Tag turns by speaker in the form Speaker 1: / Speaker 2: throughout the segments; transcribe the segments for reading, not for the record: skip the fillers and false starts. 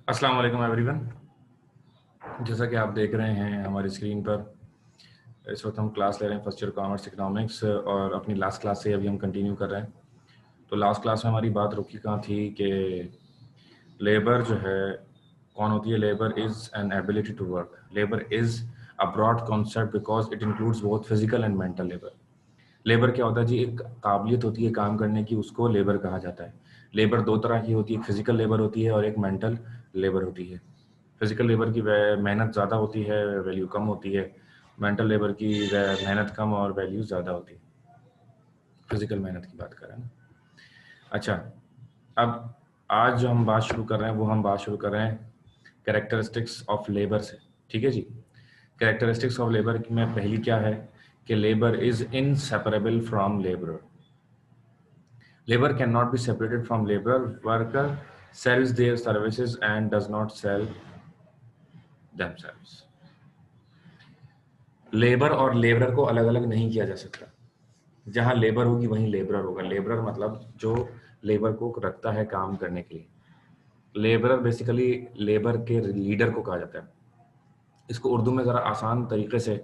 Speaker 1: अस्सलाम वालेकुम एवरीवन। जैसा कि आप देख रहे हैं हमारी स्क्रीन पर, इस वक्त हम क्लास ले रहे हैं फर्स्ट ईयर कॉमर्स इकोनॉमिक्स और अपनी लास्ट क्लास से अभी हम कंटिन्यू कर रहे हैं। तो लास्ट क्लास में हमारी बात रुकी कहाँ थी कि लेबर जो है कौन होती है। Labour is an ability to work. Labour is a broad concept because it includes both physical and mental labour. Labour क्या होता है जी? एक काबिलियत होती है काम करने की, उसको लेबर कहा जाता है। लेबर दो तरह की होती है, एक फिजिकल लेबर होती है और एक मेंटल लेबर होती है। फिजिकल लेबर की मेहनत ज़्यादा होती है, वैल्यू कम होती है। मेंटल लेबर की मेहनत कम और वैल्यू ज़्यादा होती है। फिजिकल मेहनत की बात कर रहे हैं ना। अच्छा, अब आज जो हम बात शुरू कर रहे हैं वो हम बात शुरू कर रहे हैं कैरेक्टरिस्टिक्स ऑफ लेबर से। ठीक है जी। कैरेक्टरिस्टिक्स ऑफ लेबर में पहली क्या है कि labour is inseparable from labourer. Labour can not be separated from labour. Worker sells their services and does not sell themselves. Labour और लेबरर को अलग अलग नहीं किया जा सकता। जहां लेबर होगी वहीं लेबरर होगा। लेबरर मतलब जो लेबर को रखता है काम करने के लिए। लेबरर बेसिकली लेबर के लीडर को कहा जाता है। इसको उर्दू में ज़रा आसान तरीके से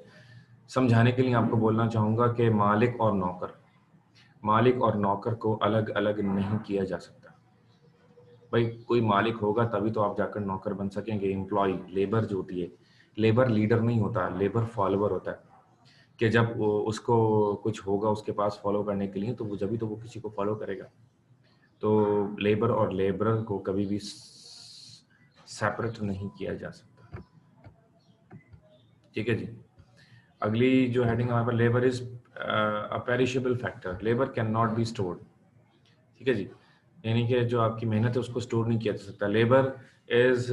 Speaker 1: समझाने के लिए आपको बोलना चाहूँगा कि मालिक और नौकर को अलग अलग नहीं किया जा सकता। भाई कोई मालिक होगा तभी तो आप जाकर नौकर बन सकेंगे। एम्प्लॉय लेबर जो होती है, लेबर लीडर नहीं होता, लेबर फॉलोवर होता है। कि जब वो उसको कुछ होगा उसके पास फॉलो करने के लिए, तो वो जब तो वो किसी को फॉलो करेगा। तो लेबर और लेबरर को कभी भी सेपरेट नहीं किया जा सकता। ठीक है जी। अगली जो हेडिंग हमारे पास, labour is a perishable factor. Labour can not be stored. ठीक है जी। यानी कि जो आपकी मेहनत है उसको स्टोर नहीं किया जा सकता। Labour is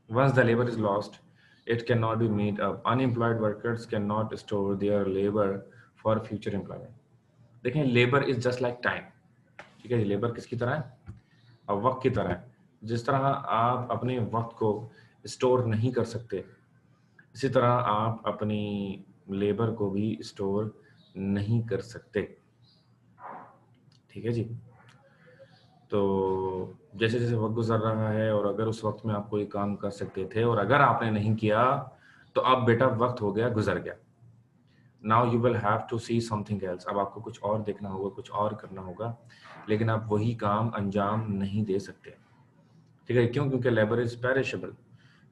Speaker 1: once the labour is lost it can not be made up. Unemployed workers can not store their labour for future employment. देखें, labour is just like time. ठीक है जी। लेबर किसकी तरह है? अब वक्त की तरह है। जिस तरह आप अपने वक्त को स्टोर नहीं कर सकते, इसी तरह आप अपनी लेबर को भी स्टोर नहीं कर सकते। ठीक है जी। तो जैसे जैसे वक्त गुजर रहा है और अगर उस वक्त में आप कोई काम कर सकते थे और अगर आपने नहीं किया, तो अब बेटा वक्त हो गया, गुजर गया। Now you will have to see something else. अब आपको कुछ और देखना होगा, कुछ और करना होगा, लेकिन आप वही काम अंजाम नहीं दे सकते। ठीक है। क्यों? क्योंकि लेबर इज पेरिशेबल।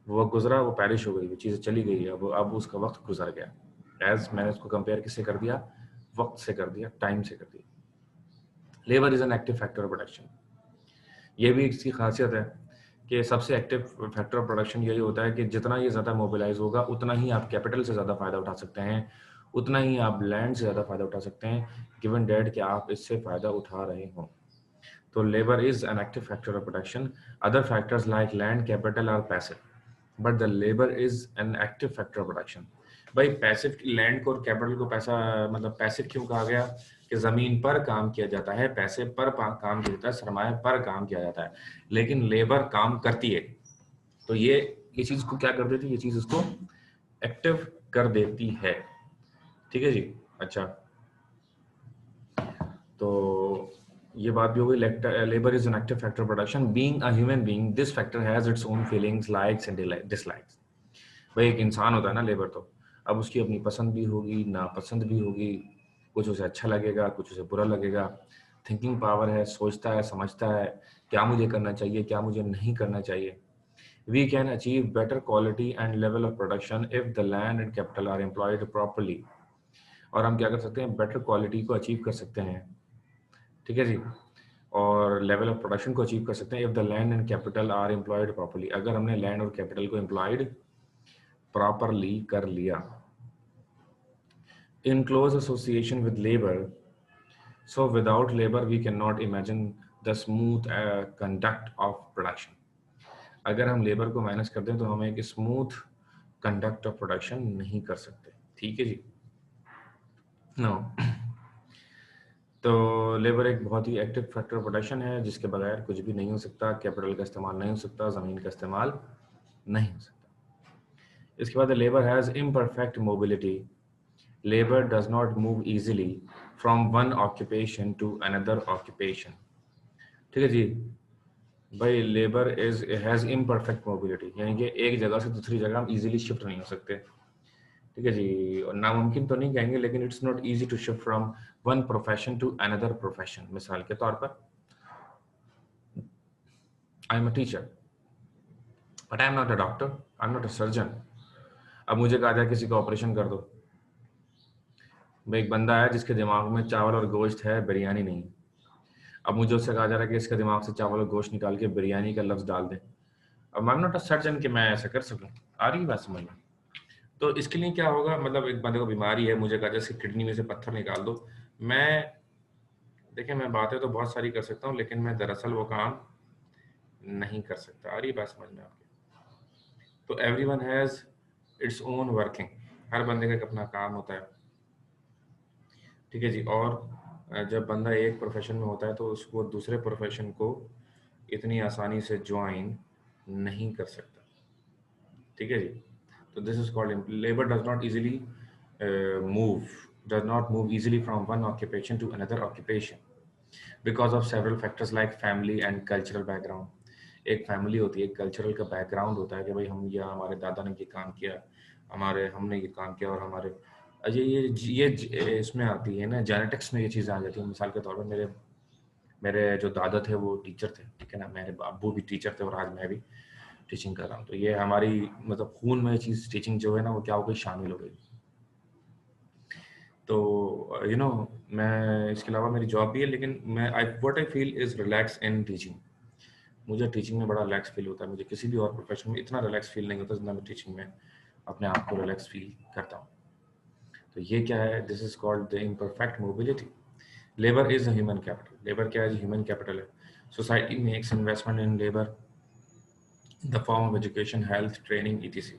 Speaker 1: वो वक्त गुजरा, वो पेरिश हो गई, वो चीज़ें चली गई। अब उसका वक्त गुजर गया। एज मैंने उसको कंपेयर किससे कर दिया? वक्त से कर दिया, टाइम से कर दिया। Labour is an active factor of production. ये भी इसकी खासियत है कि सबसे एक्टिव फैक्टर ऑफ प्रोडक्शन यही होता है कि जितना ये ज़्यादा मोबिलाइज होगा उतना ही आप कैपिटल से ज़्यादा फ़ायदा उठा सकते हैं, उतना ही आप लैंड से ज़्यादा फ़ायदा उठा सकते हैं, गिवन डेट कि आप इससे फ़ायदा उठा रहे हों। तो labour is an active factor of production. Other factors like land capital R passive, but the labour is an active factor of production. भाई पैसिव लैंड को और कैपिटल को पैसा मतलब पैसिव क्यों कहा गया? कि जमीन पर काम किया जाता है, पैसे पर काम किया जाता है, सरमाए पर काम किया जाता है, लेकिन लेबर काम करती है। तो ये चीज को क्या कर देती है? ये चीज उसको एक्टिव कर देती है। ठीक है जी। अच्छा, तो ये बात भी हो गई। Labour is an active factor production. Being a human being, this factor has its own feelings, likes and dislikes. भाई एक इंसान होता है ना लेबर, तो अब उसकी अपनी पसंद भी होगी, नापसंद भी होगी। कुछ उसे अच्छा लगेगा, कुछ उसे बुरा लगेगा। थिंकिंग पावर है, सोचता है, समझता है क्या मुझे करना चाहिए, क्या मुझे नहीं करना चाहिए। We can achieve better quality and level of production if the land and capital are employed properly. और हम क्या कर सकते हैं? बेटर क्वालिटी को अचीव कर सकते हैं। ठीक है जी। और लेवल ऑफ प्रोडक्शन को अचीव कर सकते हैं if the land and capital are employed properly. अगर हमने लैंड और कैपिटल को एम्प्लॉयड प्रॉपरली कर लिया। In close association with labor, so without labor we cannot imagine the smooth conduct of production. अगर हम लेबर को माइनस कर दें तो हम एक स्मूथ कंडक्ट ऑफ प्रोडक्शन नहीं कर सकते। ठीक है जी। नो तो लेबर एक बहुत ही एक्टिव फैक्टर प्रोडक्शन है जिसके बगैर कुछ भी नहीं हो सकता। कैपिटल का इस्तेमाल नहीं हो सकता, ज़मीन का इस्तेमाल नहीं हो सकता। इसके बाद labour has imperfect mobility. Labor does not move easily from one occupation to another occupation. ठीक है जी। भाई labour is has imperfect mobility, यानी कि एक जगह से दूसरी जगह हम इजीली शिफ्ट नहीं हो सकते, ठीक है जी। और नामुमकिन तो नहीं कहेंगे, लेकिन it's not easy to shift from one profession to another profession. मिसाल के तौर पर I am a teacher but I am not a doctor, I am not a surgeon. अब मुझे कहा जाए किसी का ऑपरेशन कर दो, भाई एक बंदा है जिसके दिमाग में चावल और गोश्त है, बिरयानी नहीं। अब मुझे उससे कहा जा रहा है कि इसके दिमाग से चावल और गोश्त निकाल के बिरयानी का लफ्ज डाल दें। अब आई एम नॉट अ सर्जन कि मैं ऐसा कर सकूं। आ रही बात समझ में? तो इसके लिए क्या होगा, मतलब एक बंदे को बीमारी है, मुझे कहा जाए इसकी किडनी में से पत्थर निकाल दो, मैं देखिए मैं बातें तो बहुत सारी कर सकता हूँ, लेकिन मैं दरअसल वो काम नहीं कर सकता। आ रही बात समझ में आपके? तो everyone has its own working, हर बंदे का एक अपना काम होता है, ठीक है जी। और जब बंदा एक प्रोफेशन में होता है तो उसको दूसरे प्रोफेशन को इतनी आसानी से ज्वाइन नहीं कर सकता, ठीक है जी। तो this is called labour does not easily move does not move easily from one occupation to another occupation because of several factors like family and cultural background। एक फैमिली होती है, एक कल्चरल का बैकग्राउंड होता है कि भाई हम या हमारे दादा ने ये काम किया, हमारे हमने ये काम किया, और हमारे ये इसमें आती है ना, जेनेटिक्स में ये चीज़ें आ जाती हैं। मिसाल के तौर पर मेरे मेरे जो दादा थे वो टीचर थे, ठीक है ना, मेरे अब्बू भी टीचर थे और आज मैं भी टीचिंग कर रहा हूँ। तो ये हमारी मतलब खून में ये चीज़ टीचिंग जो है ना वो क्या हो गई, शामिल हो गई। तो मैं इसके अलावा मेरी जॉब भी है, लेकिन मैं I what I feel is relax in teaching. मुझे टीचिंग में बड़ा रिलैक्स फील होता है, मुझे किसी भी और प्रोफेशन में इतना रिलैक्स फील नहीं होता जितना मैं टीचिंग में अपने आप को रिलैक्स फील करता हूँ। तो ये क्या है, this is called the imperfect mobility. Labour is a human capital. Labour क्या है, ह्यूमन कैपिटल है। Society makes investment in labour in the form of education, health, training, etc.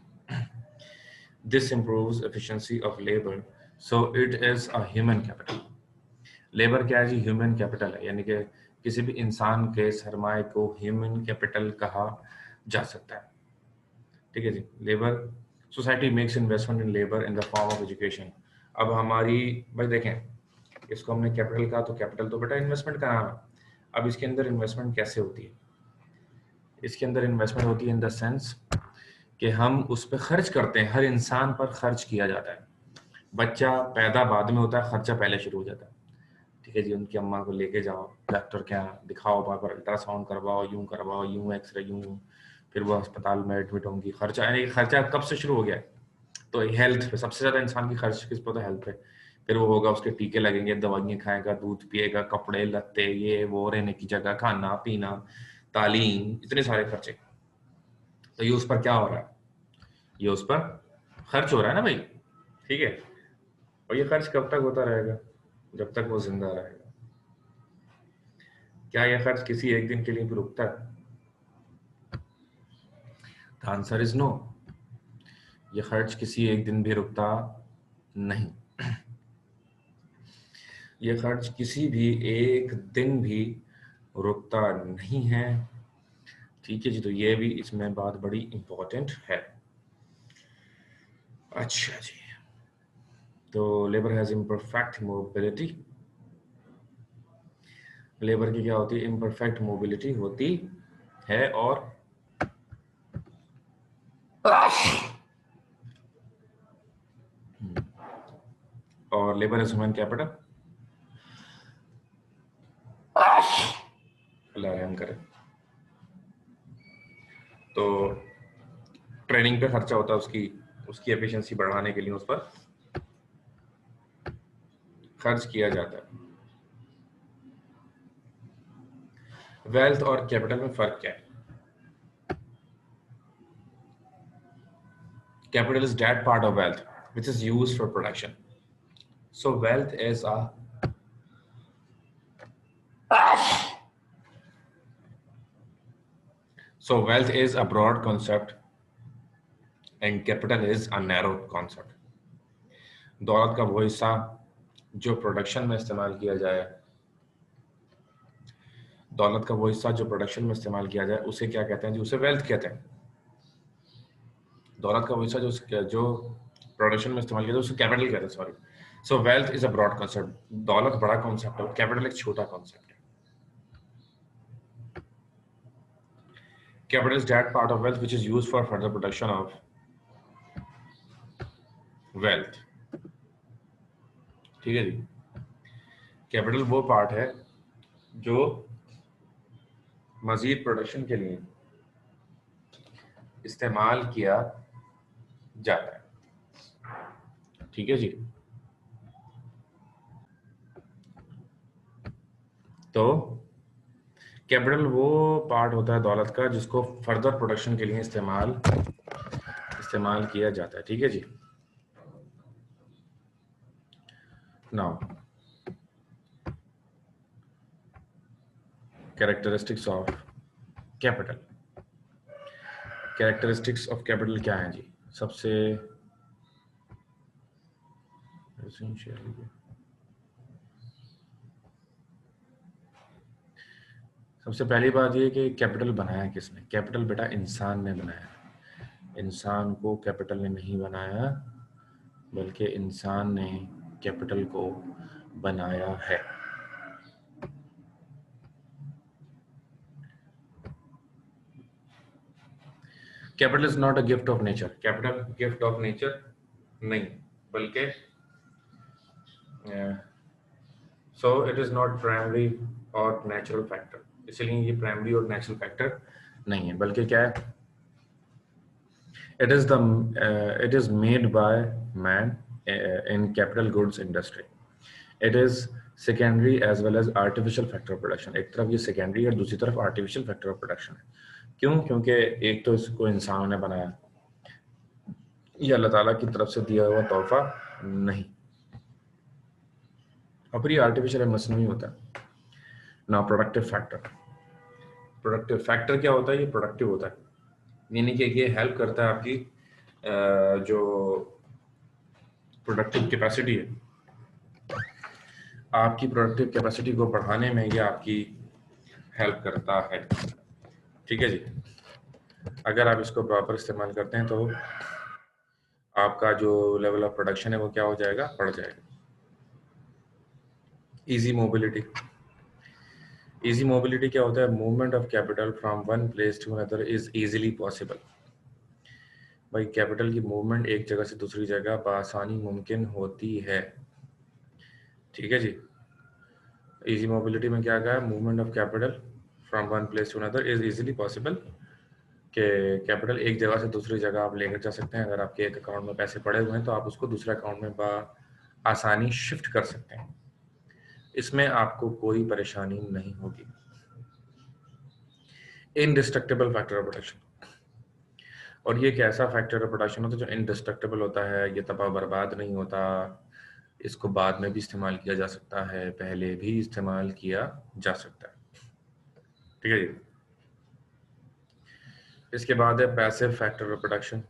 Speaker 1: This improves efficiency of labor, so it is a human capital। Labour क्या है जी, human capital है, यानी कि किसी भी इंसान के सरमाए को ह्यूमन कैपिटल कहा जा सकता है, ठीक है जी। Labour society makes investment in labour in the form of education. अब हमारी भाई देखें, इसको हमने कैपिटल कहा, तो कैपिटल तो बेटा इन्वेस्टमेंट का नाम है। अब इसके अंदर इन्वेस्टमेंट कैसे होती है, इसके अंदर इन्वेस्टमेंट होती है इन द सेंस कि हम उस पर खर्च करते हैं, हर इंसान पर खर्च किया जाता है। बच्चा पैदा बाद में होता है, खर्चा पहले शुरू हो जाता है, ठीक है जी। उनकी अम्मा को लेके जाओ डॉक्टर के यहाँ, दिखाओ, वहाँ पर अल्ट्रासाउंड करवाओ, यूं एक्सरे यूं, फिर वो अस्पताल में एडमिट होंगी। खर्चा यानी कि खर्चा कब से शुरू हो गया है, तो हेल्थ पे सबसे ज्यादा इंसान की खर्च किस पे होता है, हेल्थ पे। फिर वो होगा, उसके टीके लगेंगे, दवाइयाँ खाएगा, दूध पिएगा, कपड़े लत्ते, ये वो, रहने की जगह, खाना पीना, तालीम, इतने सारे खर्चे। तो ये उस पर क्या हो रहा है, ये उस पर खर्च हो रहा है ना भाई, ठीक है। और ये खर्च कब तक होता रहेगा, जब तक वो जिंदा रहेगा। क्या ये खर्च किसी एक दिन के लिए भी रुकता है? The answer is no. ये खर्च किसी एक दिन भी रुकता नहीं, ये खर्च किसी भी एक दिन भी रुकता नहीं है, ठीक है जी। तो ये भी इसमें बात बड़ी इंपॉर्टेंट है। अच्छा जी, तो labour has imperfect mobility. Labour की क्या होती है, इम्परफेक्ट मोबिलिटी होती है। और लेबर इज ह्यूमन कैपिटल। अल्लाह रहम करे। तो ट्रेनिंग पे खर्चा होता है, उसकी उसकी एफिशिएंसी बढ़ाने के लिए उस पर खर्च किया जाता है। वेल्थ और कैपिटल में फर्क क्या है? Capital is that part of wealth which is used for production. So wealth is a wealth is a broad concept and capital is a narrow concept। दौलत का वो हिस्सा जो प्रोडक्शन में इस्तेमाल किया जाए, दौलत का वो हिस्सा जो प्रोडक्शन में इस्तेमाल किया जाए उसे क्या कहते हैं जी, उसे वेल्थ कहते हैं। दौलत का वो हिस्सा जो प्रोडक्शन में इस्तेमाल किया जाए उसे कैपिटल कहते हैं, sorry. So wealth is a broad concept, दौलत बड़ा कॉन्सेप्ट है, कैपिटल एक छोटा कॉन्सेप्ट है। Capital is that part of wealth which is used for further production of wealth. ठीक है जी, कैपिटल वो पार्ट है जो मजीद प्रोडक्शन के लिए इस्तेमाल किया जाता है। ठीक है जी, तो कैपिटल वो पार्ट होता है दौलत का जिसको फर्दर प्रोडक्शन के लिए इस्तेमाल किया जाता है। ठीक है जी, now characteristics of capital. Characteristics of capital क्या है जी? सबसे सबसे पहली बात ये कि कैपिटल बनाया किसने? कैपिटल बेटा इंसान ने बनाया। इंसान को कैपिटल ने नहीं बनाया, बल्कि इंसान ने कैपिटल को बनाया है। Capital is not a gift of nature. Capital gift of nature नहीं, बल्कि so it is not primary और नेचुरल फैक्टर। इसलिए ये प्राइमरी और नेचुरल फैक्टर नहीं है, बल्कि क्या है? It is made by man in capital goods industry. It is secondary as well as artificial factor of production. एक तरफ ये secondary और दूसरी तरफ artificial factor of production है। क्यों? क्योंकि एक तो इसको इंसानों ने बनाया, ये अल्लाह ताला की तरफ से दिया हुआ तोहफा नहीं, और फिर ये आर्टिफिशियल मसनूई होता है ना। प्रोडक्टिव फैक्टर क्या होता है? ये प्रोडक्टिव होता है, यानी कि ये हेल्प करता है आपकी जो प्रोडक्टिव कैपेसिटी है, आपकी प्रोडक्टिव कैपेसिटी को बढ़ाने में ये आपकी हेल्प करता है। ठीक है जी, अगर आप इसको प्रॉपर इस्तेमाल करते हैं तो आपका जो लेवल ऑफ प्रोडक्शन है वो क्या हो जाएगा? बढ़ जाएगा। Easy mobility. इजी मोबिलिटी क्या होता है? Movement of capital from one place to another is easily possible. भाई कैपिटल की मूवमेंट एक जगह से दूसरी जगह बआसानी मुमकिन होती है। ठीक है जी, इजी मोबिलिटी में क्या कहा है? Movement of capital from one place to another is easily possible, कि कैपिटल एक जगह से दूसरी जगह आप लेकर जा सकते हैं। अगर आपके एक अकाउंट में पैसे पड़े हुए हैं तो आप उसको दूसरे अकाउंट में आसानी शिफ्ट कर सकते हैं, इसमें आपको कोई परेशानी नहीं होगी। इनडिस्ट्रक्टेबल फैक्टर ऑफ प्रोडक्शन, और ये एक ऐसा फैक्टर ऑफ प्रोडक्शन होता है जो इनडिस्ट्रक्टेबल होता है, ये तबाह बर्बाद नहीं होता, इसको बाद में भी इस्तेमाल किया जा सकता है, पहले भी इस्तेमाल किया जा सकता है। ठीक है जी, इसके बाद है passive factor of production.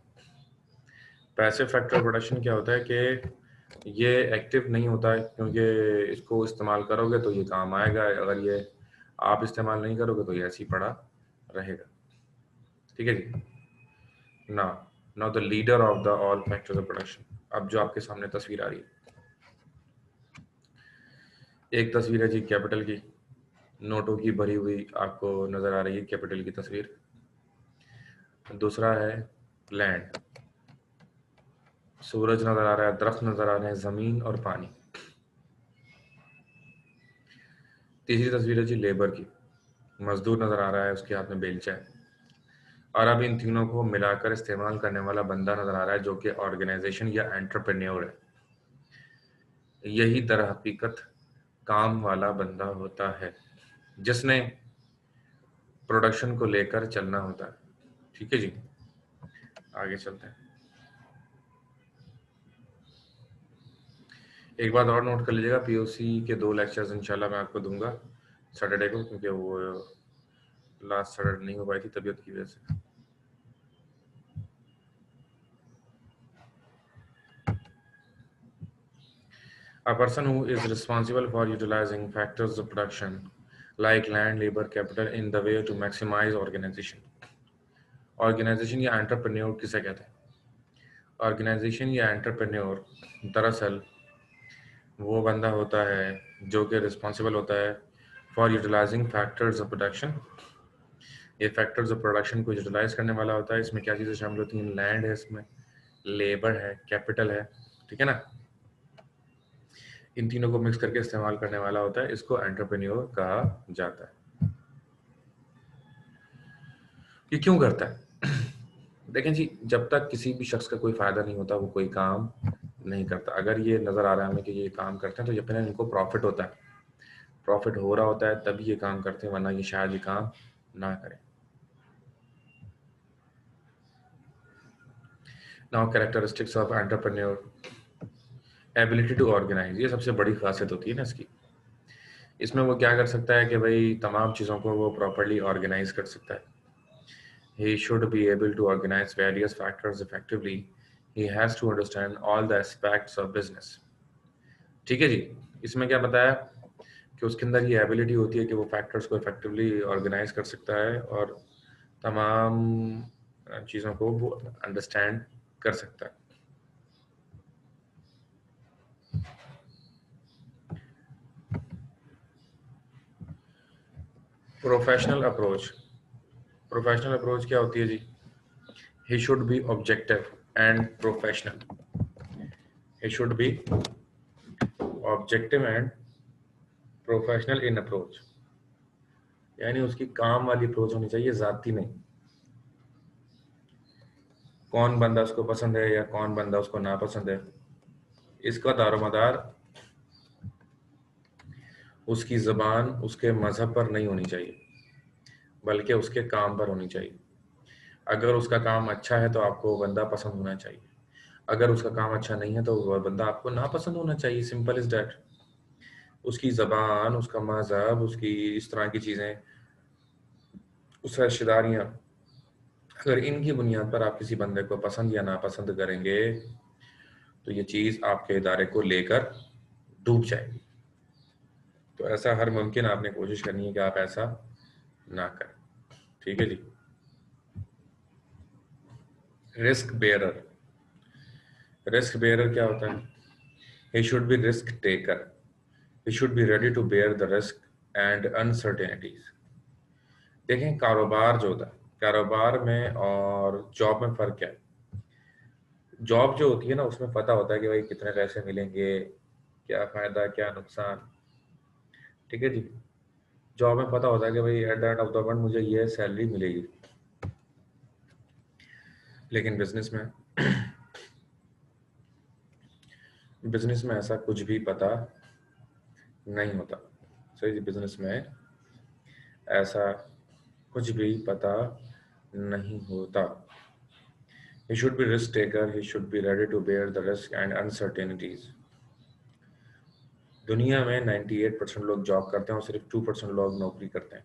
Speaker 1: Passive factor of production क्या होता है कि ये एक्टिव नहीं होता है, क्योंकि इसको इस्तेमाल करोगे तो ये काम आएगा, अगर ये आप इस्तेमाल नहीं करोगे तो ये ऐसे ही पड़ा रहेगा। ठीक है जी, now the leader of the all factors of production. अब जो आपके सामने तस्वीर आ रही है, एक तस्वीर है जी कैपिटल की, नोटों की भरी हुई आपको नजर आ रही है कैपिटल की तस्वीर। दूसरा है लैंड, सूरज नजर आ रहा है, दरख्त नजर आ रहे हैं, जमीन और पानी। तीसरी तस्वीर है जी लेबर की, मजदूर नजर आ रहा है, उसके हाथ में बेलचा है। और अब इन तीनों को मिलाकर इस्तेमाल करने वाला बंदा नजर आ रहा है जो कि ऑर्गेनाइजेशन या एंटरप्रेन्योर है। यही दर हकीकत काम वाला बंदा होता है, जिसने प्रोडक्शन को लेकर चलना होता है। ठीक है जी, आगे चलते हैं। एक बात और नोट कर लीजिएगा, पीओसी के 2 लेक्चर्स इंशाल्लाह मैं आपको दूंगा सैटरडे को, क्योंकि वो लास्ट सैटरडे नहीं हो पाई थी तबीयत की वजह से। A person who is responsible for utilizing factors of production like land, labor, capital in the way to maximize organization. Organisation या एंटरप्रेन्योर किसे कहते हैं? ऑर्गेनाइजेशन या एंटरप्रेन्योर दरअसल वो बंदा होता है जो कि रिस्पॉन्सिबल होता है for utilising factors of production, ये फैक्टर्स ऑफ प्रोडक्शन को यूटिलाइज करने वाला होता है। इसमें क्या चीज़ें शामिल होती हैं? लैंड है, इसमें लेबर है, कैपिटल है, ठीक है ना। इन तीनों को मिक्स करके इस्तेमाल करने वाला होता है, इसको एंटरप्रेन्योर कहा जाता है। ये क्यों करता है? देखें जी, जब तक किसी भी शख्स का कोई फायदा नहीं होता वो कोई काम नहीं करता। अगर ये नजर आ रहा है हमें कि ये काम करते हैं तो यकीनन इनको प्रॉफिट होता है, प्रॉफिट हो रहा होता है तभी ये काम करते हैं, वरना ये शायद ये काम ना करें। Now characteristics of entrepreneur, ability to organise, ये सबसे बड़ी खासियत होती है ना इसकी। इसमें वो क्या कर सकता है कि भाई तमाम चीज़ों को वो प्रॉपरली ऑर्गेनाइज कर सकता है। He should be able to organize various factors effectively. He has to understand all the aspects of business. ठीक है जी। इसमें क्या बताया कि उसके अंदर ये एबिलिटी होती है कि वो फैक्टर्स को इफेक्टिवली ऑर्गेनाइज कर सकता है और तमाम चीज़ों को वो अंडरस्टैंड कर सकता है। प्रोफेशनल अप्रोच, प्रोफेशनल अप्रोच क्या होती है जी? He should be objective and professional. He should be objective and professional in approach. यानी उसकी काम वाली अप्रोच होनी चाहिए, जाती नहीं। कौन बंदा उसको पसंद है या कौन बंदा उसको नापसंद है, इसका दारोमदार उसकी ज़बान उसके मजहब पर नहीं होनी चाहिए, बल्कि उसके काम पर होनी चाहिए। अगर उसका काम अच्छा है तो आपको वो बंदा पसंद होना चाहिए, अगर उसका काम अच्छा नहीं है तो वह बंदा आपको नापसंद होना चाहिए। Simple is that. उसकी ज़बान, उसका मजहब, उसकी इस तरह की चीज़ें, उसकी रिश्तेदारियाँ, अगर इनकी बुनियाद पर आप किसी बंदे को पसंद या नापसंद करेंगे तो ये चीज़ आपके इदारे को लेकर डूब जाएगी। तो ऐसा हर मुमकिन आपने कोशिश करनी है कि आप ऐसा ना करें, ठीक है जी। रिस्क बेयरर, रिस्क बेयरर क्या होता है? He should be risk taker, he should be ready to bear the risk and uncertainties. देखें, कारोबार जो होता है, कारोबार में और जॉब में फ़र्क क्या है? जॉब जो होती है ना, उसमें पता होता है कि भाई कितने पैसे मिलेंगे, क्या फ़ायदा क्या नुकसान, ठीक है जी। जॉब में पता होता है कि भाई at the end of the month मुझे ये सैलरी मिलेगी। लेकिन बिजनेस में ऐसा कुछ भी पता नहीं होता। सही जी, बिजनेस में ऐसा कुछ भी पता नहीं होता। He should be risk taker, he should be ready to bear the risk and uncertainties. दुनिया में 98% लोग जॉब करते हैं और सिर्फ 2% लोग नौकरी करते हैं,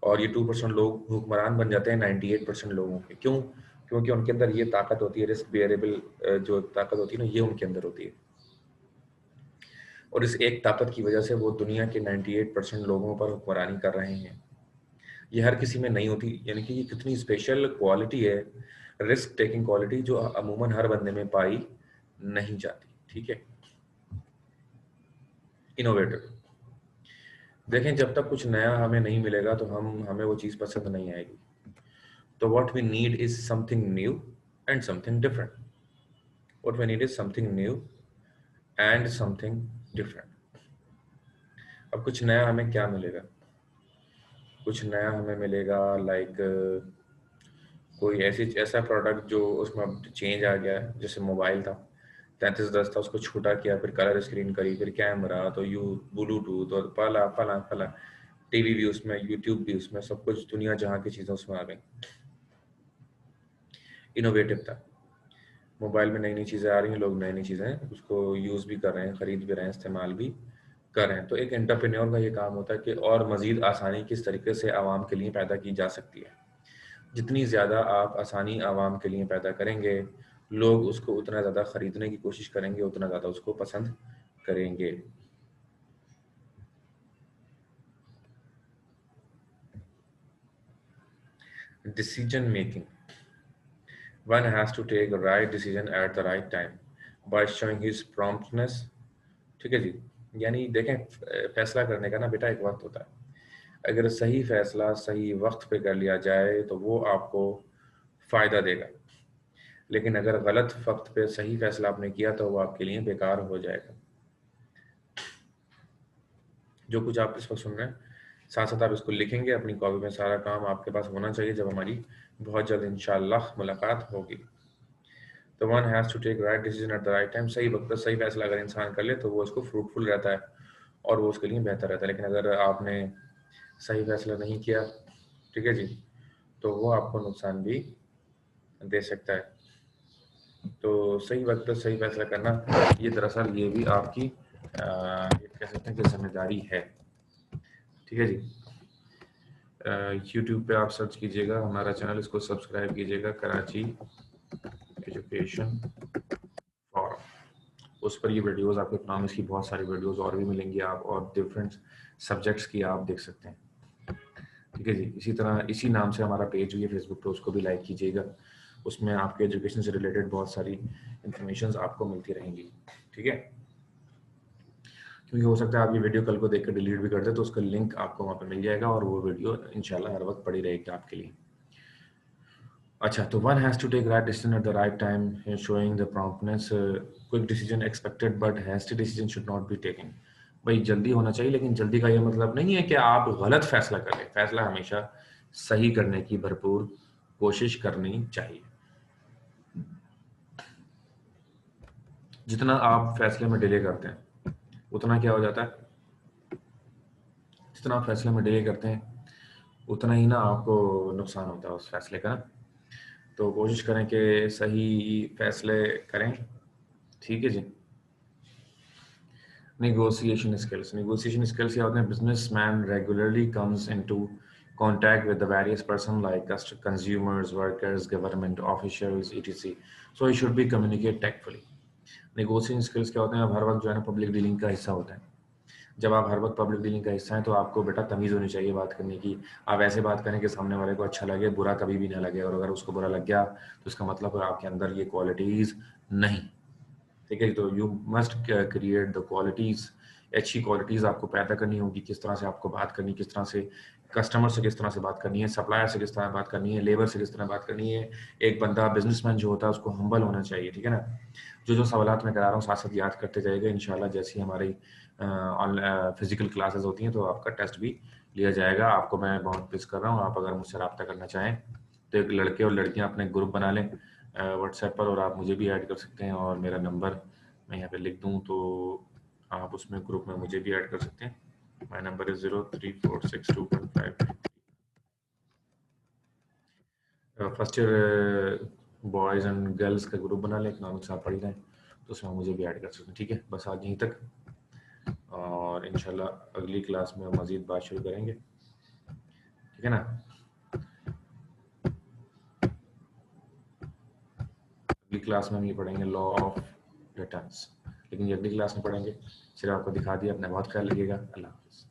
Speaker 1: और ये 2% लोग हुक्मरान बन जाते हैं 98% लोगों के। क्यों? क्योंकि उनके अंदर ये ताकत होती है, रिस्क बेयरेबल जो ताकत होती है ना, ये उनके अंदर होती है। और इस एक ताकत की वजह से वो दुनिया के 98% लोगों पर हुक्मरानी कर रहे हैं। ये हर किसी में नहीं होती, यानी कि ये कितनी स्पेशल क्वालिटी है, रिस्क टेकिंग क्वालिटी, जो अमूमन हर बंदे में पाई नहीं जाती, ठीक है। इनोवेटिव, देखें जब तक कुछ नया हमें नहीं मिलेगा तो हमें वो चीज़ पसंद नहीं आएगी। तो what we need is something new and something different. What we need is something new and something different. अब कुछ नया हमें क्या मिलेगा? कुछ नया हमें मिलेगा लाइक कोई ऐसा प्रोडक्ट जो उसमें अब चेंज आ गया है। जैसे मोबाइल था, 3310 था, उसको छोटा किया, फिर कलर स्क्रीन करी, फिर कैमरा, तो ब्लूटूथ और फला फला फला, टीवी भी उसमें, यूट्यूब भी उसमें, सब कुछ दुनिया जहाँ की चीज़ें उसमें आ गई। इनोवेटिव था। मोबाइल में नई नई चीज़ें आ रही हैं, लोग नई नई चीज़ें उसको यूज़ भी कर रहे हैं, ख़रीद भी रहे हैं, इस्तेमाल भी कर रहे हैं। तो एक एंटरप्रेन्योर का ये काम होता है कि और मज़ीद आसानी किस तरीके से आवाम के लिए पैदा की जा सकती है। जितनी ज़्यादा आप आसानी आवाम के लिए पैदा करेंगे, लोग उसको उतना ज़्यादा ख़रीदने की कोशिश करेंगे, उतना ज़्यादा उसको पसंद करेंगे। Decision making, one has to take right decision at the right time by showing his promptness. ठीक है जी। यानी देखें, फैसला करने का ना बेटा एक वक्त होता है। अगर सही फैसला सही वक्त पे कर लिया जाए तो वो आपको फ़ायदा देगा, लेकिन अगर गलत वक्त पे सही फैसला आपने किया तो वो आपके लिए बेकार हो जाएगा। जो कुछ आप इस वक्त सुन रहे हैं, साथ साथ आप इसको लिखेंगे अपनी कॉपी में, सारा काम आपके पास होना चाहिए जब हमारी बहुत जल्द इंशाअल्लाह मुलाकात होगी। तो one has to take right decision at the right time. सही वक्त पर सही फैसला अगर इंसान कर ले तो वो उसको फ्रूटफुल रहता है और वो उसके लिए बेहतर रहता है। लेकिन अगर आपने सही फैसला नहीं किया, ठीक है जी, तो वो आपको नुकसान भी दे सकता है। तो सही वक्त पर सही फैसला करना, ये दरअसल ये भी आपकी ये कह सकते हैं कि जिम्मेदारी है। ठीक है जी। यूट्यूब पे आप सर्च कीजिएगा हमारा चैनल, इसको सब्सक्राइब कीजिएगा, कराची एजुकेशन फॉरम। उस पर ये वीडियोस आपको इकोनॉमिक्स की बहुत सारी वीडियोस और भी मिलेंगी, आप और डिफरेंट सब्जेक्ट्स की आप देख सकते हैं। ठीक है जी। इसी तरह इसी नाम से हमारा पेज भी है फेसबुक पे, उसको भी लाइक कीजिएगा। उसमें आपके एजुकेशन से रिलेटेड बहुत सारी इंफॉर्मेशन आपको मिलती रहेंगी। ठीक है, क्योंकि हो सकता है आप ये वीडियो कल को देख कर डिलीट भी कर दे, तो उसका लिंक आपको वहाँ पर मिल जाएगा और वो वीडियो इंशाल्लाह हर वक्त पड़ी रहेगी आपके लिए। अच्छा, तो one has to take right decision at the right time, showing the promptness. Quick decision expected but hasty decision should not be taken. भाई जल्दी होना चाहिए, लेकिन जल्दी का ये मतलब नहीं है कि आप गलत फैसला करें। फैसला हमेशा सही करने की भरपूर कोशिश करनी चाहिए। जितना आप फैसले में डिले करते हैं उतना क्या हो जाता है, जितना आप फैसले में डिले करते हैं उतना ही ना आपको नुकसान होता है उस फैसले का। तो कोशिश करें कि सही फैसले करें। ठीक है जी। Negotiation skills क्या होते हैं? Businessman regularly comes into contact with the various person like consumers, workers, government officials, etc. So he should be communicate tactfully. Negotiation skills क्या होते हैं? आप हर वक्त जो है ना पब्लिक डीलिंग का हिस्सा होता है। जब आप हर वक्त पब्लिक डीलिंग का हिस्सा हैं तो आपको बेटा तमीज़ होनी चाहिए बात करने की। आप ऐसे बात करें कि सामने वाले को अच्छा लगे, बुरा कभी भी ना लगे, और अगर उसको बुरा लग गया तो इसका मतलब है आपके अंदर ये क्वालिटीज़ नहीं। ठीक है, तो you must create the qualities. अच्छी क्वालिटीज़ आपको पैदा करनी होगी। किस तरह से आपको बात करनी, किस तरह से कस्टमर से किस तरह से बात करनी है, सप्लायर से किस तरह बात करनी है, लेबर से किस तरह बात करनी है। एक बंदा बिजनेसमैन जो होता है उसको हम्बल होना चाहिए। ठीक है ना। जो सवालात मैं करा रहा हूँ साथ साथ याद करते जाएगा इंशाल्लाह। जैसी हमारी फिजिकल क्लासेस होती हैं तो आपका टेस्ट भी लिया जाएगा। आपको मैं बहुत मिस कर रहा हूँ। आप अगर मुझसे रब्ता करना चाहें तो एक लड़के और लड़कियाँ अपने ग्रुप बना लें व्हाट्सएप पर, और आप मुझे भी ऐड कर सकते हैं। और मेरा नंबर मैं यहाँ पे लिख दूँ तो आप उसमें ग्रुप में मुझे भी ऐड कर सकते हैं। My number is 03462153। First year boys and girls का ग्रुप बना लें, इकोनॉमिक्स आप पढ़ रहे हैं तो उसमें मुझे भी ऐड कर सकते हैं। ठीक है, बस आज यहीं तक, और इंशाल्लाह अगली क्लास में मज़ीद बात शुरू करेंगे। ठीक है ना। अगली क्लास में हम ये पढ़ेंगे लॉ ऑफ रिटर्न्स, लेकिन ये अगली क्लास में पढ़ेंगे। सिर्फ आपको दिखा दिया। अपना बहुत ख्याल रखिएगा। अल्लाह हाफ़िज़।